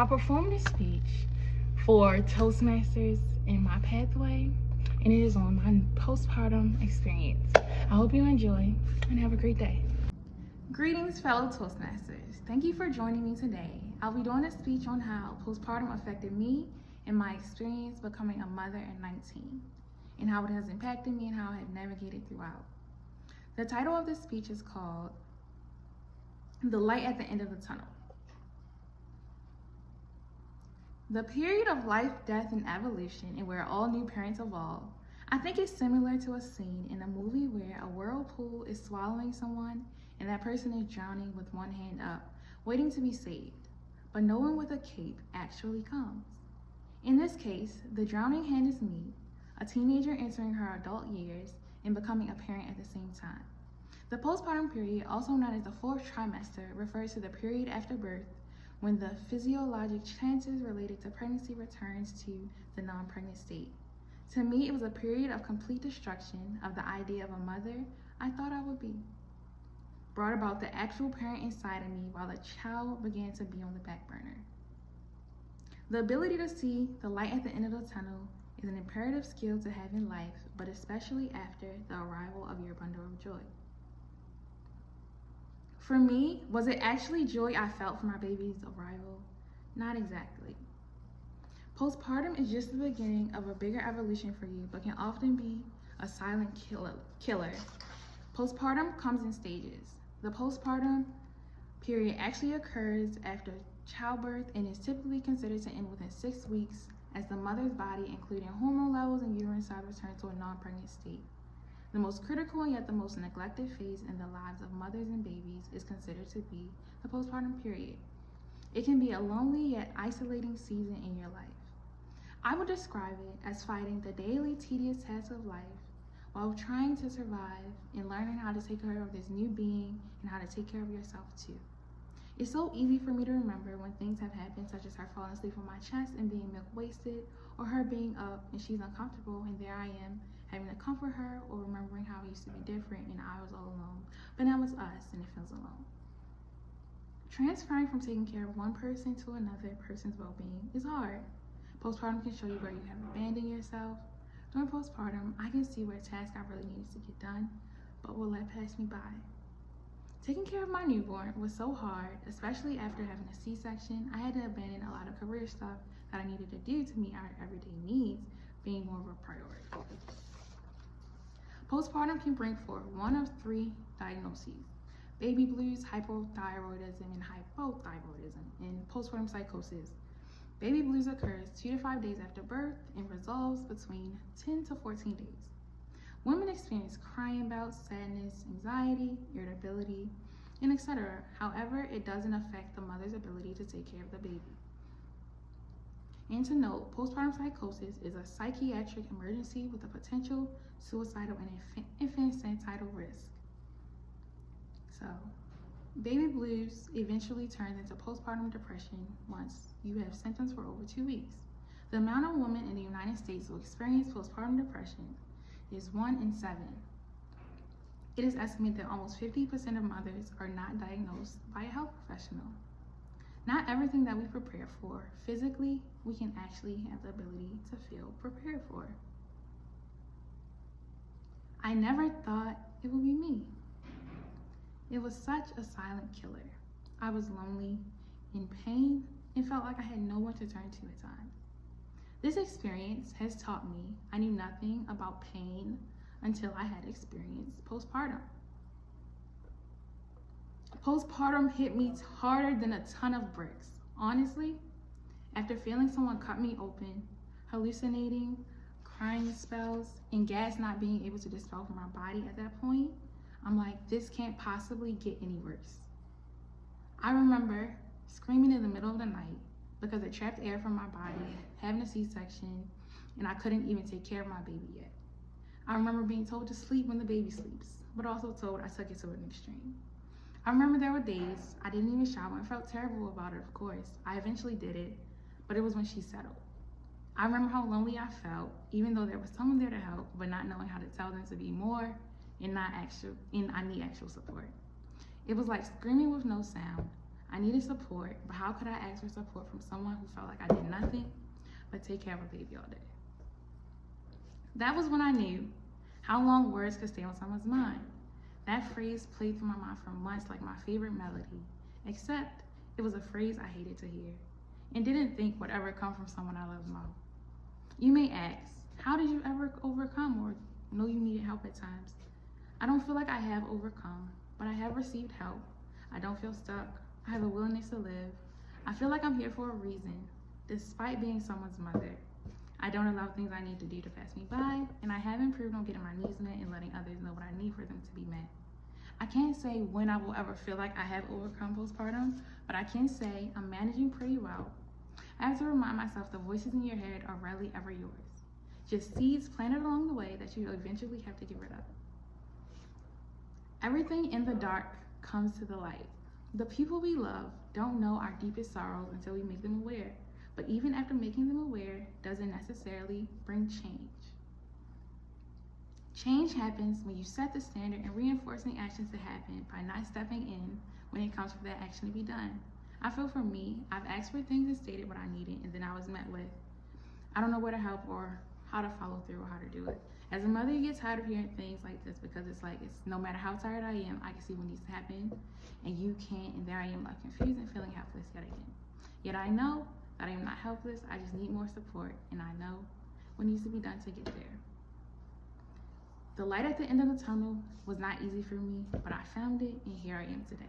performed a speech for Toastmasters in my pathway, and it is on my postpartum experience. I hope you enjoy and have a great day. Greetings, fellow Toastmasters. Thank you for joining me today. I'll be doing a speech on how postpartum affected me and my experience becoming a mother at 19, and how it has impacted me and how I have navigated throughout. The title of this speech is called The Light at the End of the Tunnel. The period of life, death, and evolution, and where all new parents evolve, I think is similar to a scene in a movie where a whirlpool is swallowing someone and that person is drowning with one hand up, waiting to be saved, but no one with a cape actually comes. In this case, the drowning hand is me, a teenager entering her adult years and becoming a parent at the same time. The postpartum period, also known as the fourth trimester, refers to the period after birth when the physiologic chances related to pregnancy returns to the non-pregnant state. To me, it was a period of complete destruction of the idea of a mother I thought I would be, brought about the actual parent inside of me while the child began to be on the back burner. The ability to see the light at the end of the tunnel is an imperative skill to have in life, but especially after the arrival of your bundle of joy. For me, was it actually joy I felt from my baby's arrival? Not exactly. Postpartum is just the beginning of a bigger evolution for you, but can often be a silent killer. Postpartum comes in stages. The postpartum period actually occurs after childbirth and is typically considered to end within 6 weeks as the mother's body, including hormone levels and uterine size, return to a non-pregnant state. The most critical and yet the most neglected phase in the lives of mothers and babies is considered to be the postpartum period. It can be a lonely yet isolating season in your life. I would describe it as fighting the daily tedious tasks of life while trying to survive and learning how to take care of this new being and how to take care of yourself too. It's so easy for me to remember when things have happened, such as her falling asleep on my chest and being milk wasted, or her being up and she's uncomfortable and there I am having to comfort her, or remembering how it used to be different and I was all alone, but now it's us and it feels alone. Transferring from taking care of one person to another person's well-being is hard. Postpartum can show you where you have abandoned yourself. During postpartum, I can see where tasks I really needed to get done, but will let pass me by. Taking care of my newborn was so hard, especially after having a C-section. I had to abandon a lot of career stuff that I needed to do to meet our everyday needs, being more of a priority. Postpartum can bring forth one of 3 diagnoses: baby blues, hypothyroidism, and hypothyroidism, and postpartum psychosis. Baby blues occurs 2 to 5 days after birth and resolves between 10 to 14 days. Women experience crying bouts, sadness, anxiety, irritability, and etc. However, it doesn't affect the mother's ability to take care of the baby. And to note, postpartum psychosis is a psychiatric emergency with a potential suicidal and infanticidal risk. So, baby blues eventually turns into postpartum depression once you have symptoms for over 2 weeks. The amount of women in the United States who experience postpartum depression is 1 in 7. It is estimated that almost 50% of mothers are not diagnosed by a health professional. Not everything that we prepare for physically, we can actually have the ability to feel prepared for. I never thought it would be me. It was such a silent killer. I was lonely, in pain, and felt like I had no one to turn to at times. This experience has taught me I knew nothing about pain until I had experienced postpartum. Postpartum hit me harder than a ton of bricks. Honestly, after feeling someone cut me open, hallucinating, crying spells, and gas not being able to dispel from my body at that point, I'm like, this can't possibly get any worse. I remember screaming in the middle of the night because it trapped air from my body, having a C-section, and I couldn't even take care of my baby yet. I remember being told to sleep when the baby sleeps, but also told I took it to an extreme. I remember there were days I didn't even shower and felt terrible about it, of course. I eventually did it, but it was when she settled. I remember how lonely I felt, even though there was someone there to help, but not knowing how to tell them to be more and I need actual support. It was like screaming with no sound. I needed support, but how could I ask for support from someone who felt like I did nothing but take care of a baby all day? That was when I knew how long words could stay on someone's mind. That phrase played through my mind for months like my favorite melody, except it was a phrase I hated to hear and didn't think would ever come from someone I loved most. You may ask, how did you ever overcome or know you needed help at times? I don't feel like I have overcome, but I have received help. I don't feel stuck. I have a willingness to live. I feel like I'm here for a reason, despite being someone's mother. I don't allow things I need to do to pass me by, and I have improved on getting my needs met and letting others know what I need for them to be met. I can't say when I will ever feel like I have overcome postpartum, but I can say I'm managing pretty well. I have to remind myself the voices in your head are rarely ever yours. Just seeds planted along the way that you eventually have to get rid of. Everything in the dark comes to the light. The people we love don't know our deepest sorrows until we make them aware. But even after making them aware doesn't necessarily bring change. Change happens when you set the standard and reinforcing actions to happen by not stepping in when it comes for that action to be done. I feel for me, I've asked for things and stated what I needed, and then I was met with, I don't know where to help or how to follow through or how to do it. As a mother, you get tired of hearing things like this because it's no matter how tired I am, I can see what needs to happen, and you can't, and there I am confused and feeling helpless yet again. Yet I know that I am not helpless, I just need more support, and I know what needs to be done to get there. The light at the end of the tunnel was not easy for me, but I found it, and here I am today.